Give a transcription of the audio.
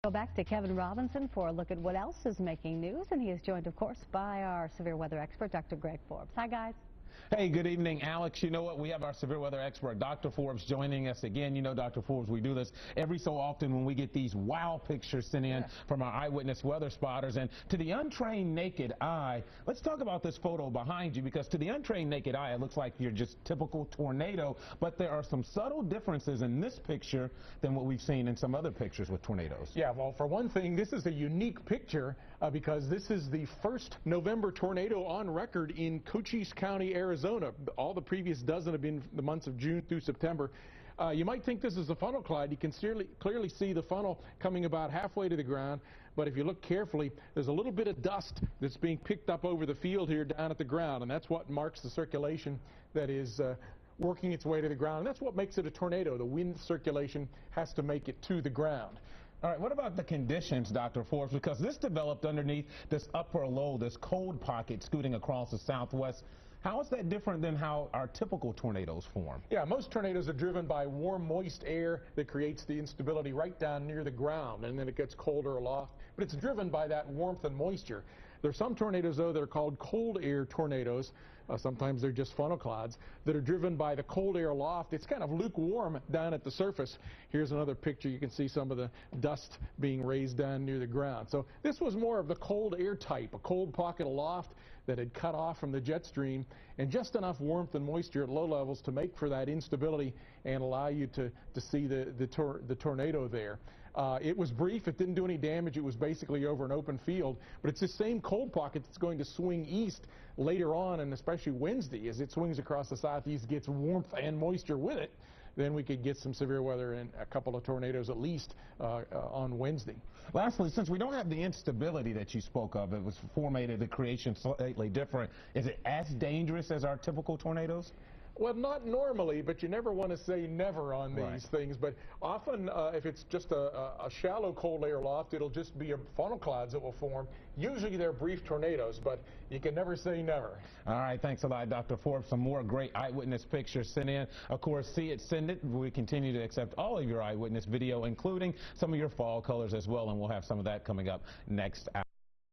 Go back to Kevin Robinson for a look at what else is making news, and he is joined, of course, by our severe weather expert, Dr. Greg Forbes. Hi, guys. Hey, good evening, Alex. You know what? We have our severe weather expert, Dr. Forbes, joining us again. You know, Dr. Forbes, we do this every so often when we get these wow pictures sent in from our eyewitness weather spotters. And to the untrained naked eye, let's talk about this photo behind you, because to the untrained naked eye, it looks like you're just typical tornado. But there are some subtle differences in this picture than what we've seen in some other pictures with tornadoes. Yeah, well, for one thing, this is a unique picture because this is the first November tornado on record in Cochise County, Arizona. All the previous dozen have been the months of June through September. You might think this is a funnel cloud. You can clearly see the funnel coming about halfway to the ground, but if you look carefully, there's a little bit of dust that's being picked up over the field here down at the ground, and that's what marks the circulation that is working its way to the ground. And that's what makes it a tornado. The wind circulation has to make it to the ground. All right, what about the conditions, Dr. Forbes? Because this developed underneath this upper low, this cold pocket scooting across the southwest. How is that different than how our typical tornadoes form? Yeah, most tornadoes are driven by warm, moist air that creates the instability right down near the ground, and then it gets colder aloft. But it's driven by that warmth and moisture. There are some tornadoes, though, that are called cold air tornadoes. Sometimes they're just funnel clouds that are driven by the cold air aloft. It's kind of lukewarm down at the surface. Here's another picture. You can see some of the dust being raised down near the ground. So this was more of the cold air type, a cold pocket aloft that had cut off from the jet stream, and just enough warmth and moisture at low levels to make for that instability and allow you to see the tornado there. It was brief. It didn't do any damage. It was basically over an open field. But it's the same cold pocket that's going to swing east later on, and especially Wednesday. As it swings across the southeast, gets warmth and moisture with it, then we could get some severe weather and a couple of tornadoes at least on Wednesday. Lastly, since we don't have the instability that you spoke of, it was formatted, the creation slightly different. Is it as dangerous as our typical tornadoes? Well, not normally, but you never want to say never on these things. But often, if it's just a shallow cold air loft, it'll just be funnel clouds that will form. Usually they're brief tornadoes, but you can never say never. All right, thanks a lot, Dr. Forbes. Some more great eyewitness pictures sent in. Of course, see it, send it. We continue to accept all of your eyewitness video, including some of your fall colors as well, and we'll have some of that coming up next hour.